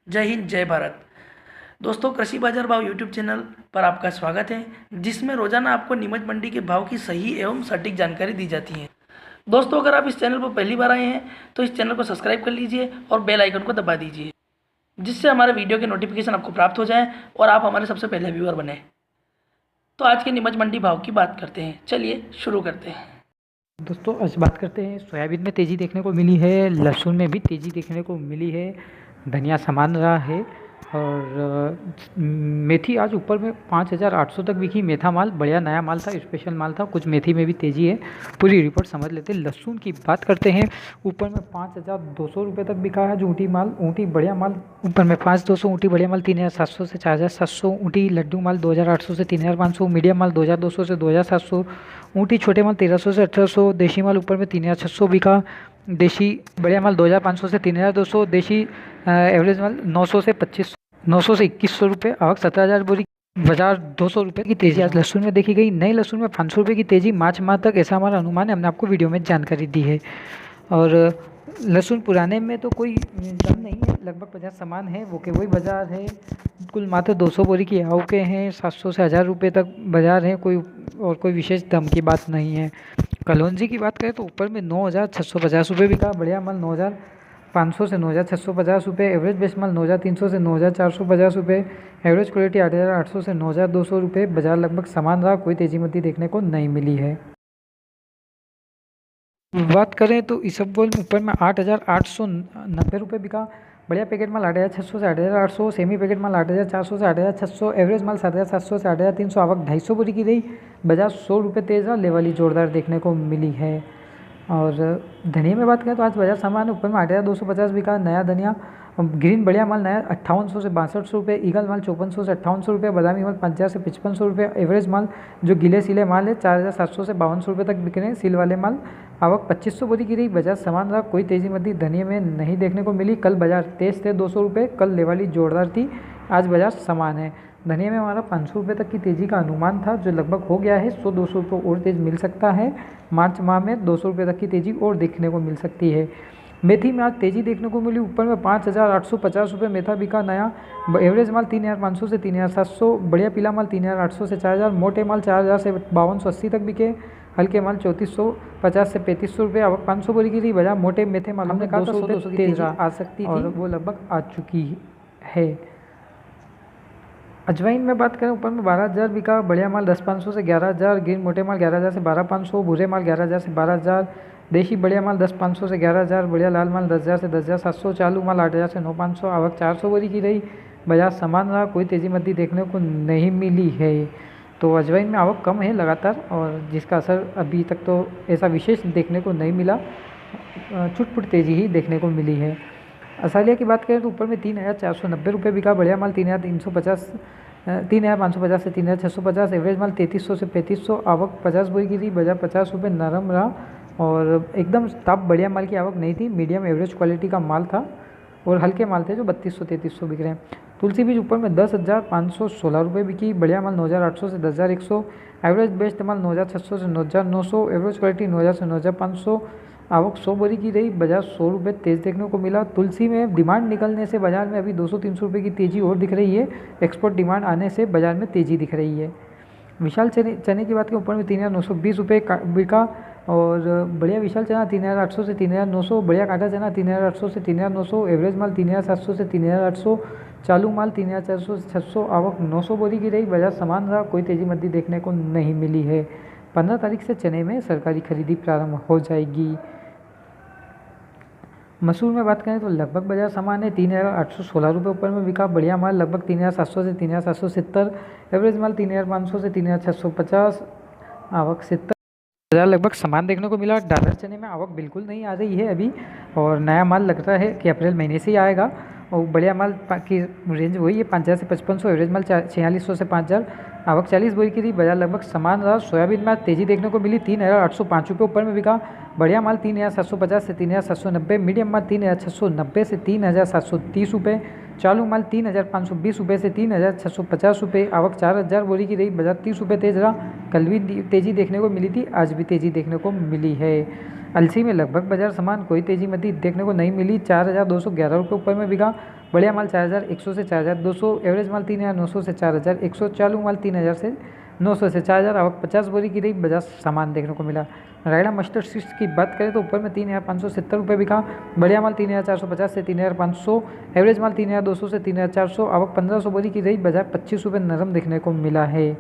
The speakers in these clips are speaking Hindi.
जय हिंद जय भारत। दोस्तों, कृषि बाजार भाव यूट्यूब चैनल पर आपका स्वागत है, जिसमें रोजाना आपको नीमच मंडी के भाव की सही एवं सटीक जानकारी दी जाती है। दोस्तों, अगर आप इस चैनल पर पहली बार आए हैं तो इस चैनल को सब्सक्राइब कर लीजिए और बेल आइकन को दबा दीजिए, जिससे हमारे वीडियो के नोटिफिकेशन आपको प्राप्त हो जाए और आप हमारे सबसे पहले व्यूअर बने। तो आज के नीमच मंडी भाव की बात करते हैं। चलिए शुरू करते हैं। दोस्तों आज बात करते हैं, सोयाबीन में तेज़ी देखने को मिली है, लहसुन में भी तेज़ी देखने को मिली है, धनिया समान रहा है और मेथी आज ऊपर में 5,800 तक बिकी। मेथा माल बढ़िया नया माल था, स्पेशल माल था। कुछ मेथी में भी तेज़ी है, पूरी रिपोर्ट समझ लेते हैं। लहसुन की बात करते हैं, ऊपर में 5,200 रुपये तक बिका है। जो ऊँटी माल, ऊँटी बढ़िया माल ऊपर में 5,200, ऊँटी बढ़िया माल 3,700 से 4,700, ऊँटी लड्डू माल 2,800 से 3,500, मीडियम माल 2,200 से 2,700, ऊँटी छोटे माल 1,300 से 1,800, देशी माल ऊपर में 3,600 बिका। देशी बढ़िया माल 2,500 से 3,200, देशी एवरेज माल 900 से 2500, 900 से 2,100 रुपये। आवक 17,000 बोरी, बाजार 200 रुपये की तेज़ी आज लहसुन में देखी गई। नए लहसुन में 500 रुपये की तेज़ी मार्च माह तक, ऐसा हमारा अनुमान है। हमने आपको वीडियो में जानकारी दी है। और लहसुन पुराने में तो कोई दम नहीं है, लगभग 50 समान है, वो के वही बाज़ार है। कुल मात्र 200 बोरी की आवकें हैं, 700 से 1,000 रुपये तक बाज़ार है, कोई विशेष दम की बात नहीं है। कलौंजी की बात करें तो ऊपर में 9,650 रुपये बिका। बढ़िया माल 9,500 से 9,650 रुपये, एवरेज बेस्ट माल 9,300 से 9,450 रुपये, एवरेज क्वालिटी 8,800 से 9,200 रुपये। बाजार लगभग समान रहा, कोई तेज़ी मती देखने को नहीं मिली है। बात करें तो इसबगोल ऊपर में 8,890 रुपये बिका। बढ़िया पैकेट माल 8,600 से 8,800, सेमी पैकेट माल 8,400 से 8,600, एवरेज माल 7,700 से 8,300। आवक 250 बोरी की रही, बाजार 100 रुपये तेज़ रहा, लेवली जोरदार देखने को मिली है। और धनिया में बात करें तो आज बाजार सामान ऊपर में 8,250 बिका। नया धनिया ग्रीन बढ़िया माल नया 5,800 से 6,200 रुपये, ईगल माल 5,400 से 5,800 रुपये, बादामी माल 5,000 से 5,500 रुपये। एवरेज माल जो गिले सिले माल है 4,700 से 5,200 रुपये तक बिक रहे हैं। सील वाले माल आवक 2,500 बोरी की रही, बाजार समान रहा, कोई तेज़ी मती धनिया में नहीं देखने को मिली। कल बाजार तेज थे 200 रुपये, कल लेवाली जोरदार थी, आज बाजार समान है। धनिया में हमारा 500 रुपये तक की तेज़ी का अनुमान था, जो लगभग हो गया है। 100-200 रुपये और तेज़ मिल सकता है। मार्च माह में 200 रुपये तक की तेज़ी और देखने को मिल सकती है। मेथी में आज तेज़ी देखने को मिली, ऊपर में 5,850 रुपये मेथा बिका नया। एवरेज माल 3,500 से 3,700, बढ़िया पीला माल 3,800 से 4,000, मोटे माल 4,000 से 5,280 तक बिके। हल्के माल 3,450 से 3,500 रुपये। आवक 500 बोरी की रही, बाजार मोटे मेथे माल हमने कहा 200 की तेज़ी आ सकती थी और वो लगभग आ चुकी है। अजवाइन में बात करें, ऊपर में 12,000 बिका। बढ़िया माल 10,500 से 11,000, ग्रीन मोटे माल 11,000 से 12,500, भूरे माल 11,000 से 12,000, देशी बढ़िया माल 10,500 से 11,000, बढ़िया लाल माल 10,000 से 10,700, चालू माल 8,000 से 9,500। आवक 400 बोरी की रही, बाजार समान रहा, कोई तेज़ी मती देखने को नहीं मिली है। तो अजवाइन में आवक कम है लगातार, और जिसका असर अभी तक तो ऐसा विशेष देखने को नहीं मिला, छुटपुट तेज़ी ही देखने को मिली है। असालिया की बात करें तो ऊपर में 3,490 रुपये बिका। बढ़िया माल 3,550 से 3,650, एवरेज माल 3,300 से 3,500। आवक 50 बोरी की थी, बाजार 50 रुपये नरम रहा, और एकदम टॉप बढ़िया माल की आवक नहीं थी। मीडियम एवरेज क्वालिटी का माल था, और हल्के माल थे जो 3,200-3,300 बिक रहे हैं। तुलसी बीज ऊपर में 10,516 रुपये बिकी। बढ़िया माल 9,800 से 10,100, एवरेज बेस्ट माल 9,600 से 9,900, एवरेज क्वालिटी 9,000 से 9,500। आवक 100 बोरी की रही, बाजार 100 रुपये तेज़ देखने को मिला। तुलसी में डिमांड निकलने से बाजार में अभी 200-300 रुपये की तेज़ी और दिख रही है। एक्सपोर्ट डिमांड आने से बाजार में तेज़ी दिख रही है। विशाल चने की बात करें, ऊपर में 3,920 रुपये बिका। और बढ़िया विशाल चना 3,800 से 3,900, बढ़िया काटा चना 3,800 से 3,900, एवरेज माल 3,700 से 3,800, चालू माल 3,400 से 600। आवक 900 बोरी की रही, बाजार समान रहा, कोई तेज़ी मती देखने को नहीं मिली है। 15 तारीख से चने में सरकारी खरीदी प्रारंभ हो जाएगी। मसूर में बात करें तो लगभग बाजार समान है, 3,816 रुपये ऊपर में बिका। बढ़िया माल लगभग 3,700 से 3,770, एवरेज माल 3,500 से 3,650, आवक 70। बाजार लगभग समान देखने को मिला। डालर चने में आवक बिल्कुल नहीं आ रही है अभी, और नया माल लगता है कि अप्रैल महीने से ही आएगा। और बढ़िया माल की रेंज वही है 5,000 से 5,500, एवरेज माल 4,600 से 5,000। आवक 40 बोरी की थी, बाजार लगभग समान रहा। सोयाबीन में तेज़ी देखने को मिली, 3,805 रुपये ऊपर में बिका। बढ़िया माल 3,750 से 3,790, मीडियम माल 3,690 से 3,730 रुपये, चालू माल 3,520 रुपये से 3,650 रुपये। आवक 4,000 बोरी की रही, बाजार 30 रुपये तेज़ रहा। कल भी तेज़ी देखने को मिली थी, आज भी तेज़ी देखने को मिली है। अलसी में लगभग बाजार समान, कोई तेज़ी मती देखने को नहीं मिली। 4,211 रुपये ऊपर में बिका। बढ़िया माल 4100 से 4200, एवरेज माल 3900 से 4100, चालू माल 3000 से 900 से 4000। आवक 50 बोरी की रही, 50 सामान देखने को मिला। रायडा मस्टर्ड सीड्स की बात करें तो ऊपर में 3570 रुपये बिका। बढ़िया माल 3450 से 3500, एवरेज माल 3200 से 3400। आवक 1500 बोरी की रही, बाजार 25 रुपये नरम देखने को मिला है।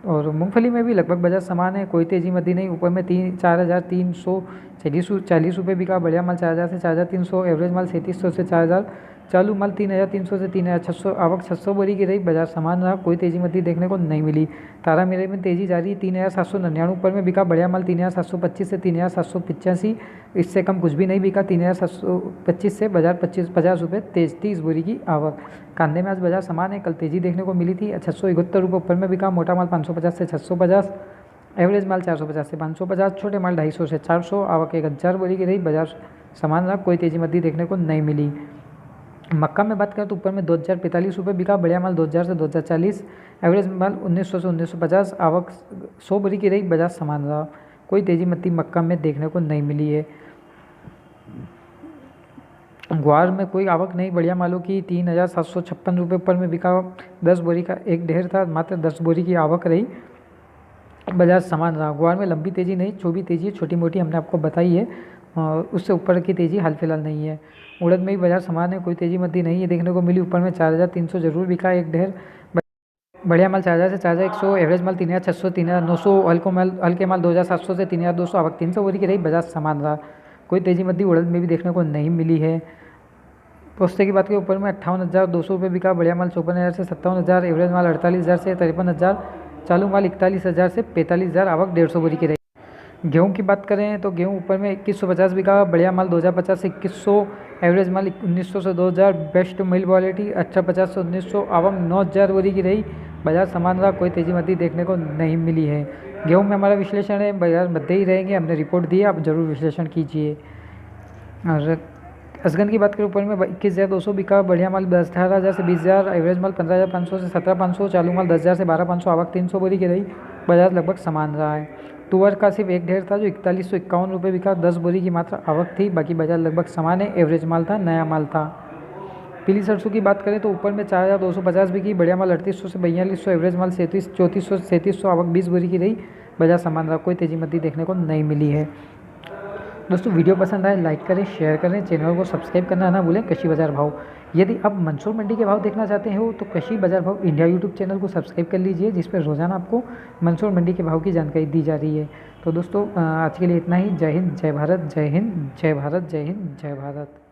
और मूंगफली में भी लगभग बाजार समान है, कोई तेजी मती नहीं। ऊपर में 4340 रुपये बिका। बढ़िया माल 4000 से 4300, एवरेज माल 3700 से 4000, चालू माल 3300 से 3600। आवक 600 बोरी की रही, बाजार समान रहा, कोई तेजी मती देखने को नहीं मिली। तारा मेरे में तेजी जारी है, 3799 ऊपर में बिका। बढ़िया माल 3725 से 3785, इससे कम कुछ भी नहीं बिका। 3725 से बाजार 50 रुपये तेज, 30 बोरी की आवक। कांदे में आज बाजार समान है, कल तेजी देखने को मिली थी। 671 रुपये ऊपर में बिका। मोटा माल 550 से 650, एवरेज माल 450 से 550, छोटे माल 250 से 400। आवक 1000 बोरी की रही, बाजार समान रहा, कोई तेजी मती देखने को नहीं मिली। मक्का में बात करें तो ऊपर में 2045 रुपये बिका। बढ़िया माल 2000 से 2040, एवरेज माल 1900 से 1950। आवक 100 बोरी की रही, बाजार समान रहा, कोई तेजी मती मक्का में देखने को नहीं मिली है। ग्वार में कोई आवक नहीं, बढ़िया मालों की 3756 रुपये ऊपर में बिका। 10 बोरी का एक ढेर था, मात्र 10 बोरी की आवक रही, बाजार समान रहा। ग्वार में लंबी तेजी नहीं, जो भी तेजी है छोटी मोटी हमने आपको बताई है, उससे ऊपर की तेजी हाल फिलहाल नहीं है। उड़द में भी बाजार समान है, कोई तेजी मती नहीं है देखने को मिली। ऊपर में 4300 जरूर बिका एक ढेर। बढ़िया माल 4000 से 4100, एवरेज माल 3600 3900, हल्के माल 2700 से 3200। आवक 300 बोरी की रही, बाजार समान रहा, कोई तेजी मती उड़द में भी देखने को नहीं मिली है। पोस्ते की बात करें ऊपर में 58,200 रुपये बिका। बढ़िया माल 54,000 से 57,000, एवरेज माल 48,000 से 53,000, चालू माल 41,000 से 45,000। आवक 150 बोरी की रही। गेहूं की बात करें तो गेहूं ऊपर में 2150 बिका। बढ़िया माल 2050 से 2100, एवरेज माल 1900 से 2000, बेस्ट मिल क्वालिटी 1850 से 1900। आवक 9000 बोरी की रही, बाजार समान रहा, कोई तेजी मती देखने को नहीं मिली है। गेहूं में हमारा विश्लेषण है, बाजार मध्य ही रहेंगे, हमने रिपोर्ट दी है, आप जरूर विश्लेषण कीजिए। और असगन की बात करें ऊपर में 21,200 बिका। बढ़िया माल 18,000 से 20,000, एवरेज माल 15,500 से 17,500, चालू माल 10,000 से 12,500। आवक 300 बोरी की रही, बाजार लगभग समान रहा है। तुअर का सिर्फ एक ढेर था जो 4151 रुपये बिका। 10 बोरी की मात्र आवक थी, बाकी बाजार लगभग समान है, एवरेज माल था, नया माल था। पीली सरसों की बात करें तो ऊपर में 4,250 बिकी। बढ़िया माल 3800 से 4200, एवरेज माल 3400 से 3700। आवक 20 बोरी की रही, बाजार समान रहा, कोई तेजी मती देखने को नहीं मिली है। दोस्तों वीडियो पसंद आए लाइक करें, शेयर करें, चैनल को सब्सक्राइब करना ना भूलें। कृषि बाजार भाव, यदि आप मंदसौर मंडी के भाव देखना चाहते हो तो कृषि बाजार भाव इंडिया यूट्यूब चैनल को सब्सक्राइब कर लीजिए, जिस पर रोजाना आपको मंदसौर मंडी के भाव की जानकारी दी जा रही है। तो दोस्तों आज के लिए इतना ही। जय हिंद, जय भारत, जय हिंद, जय भारत, जय हिंद, जय भारत।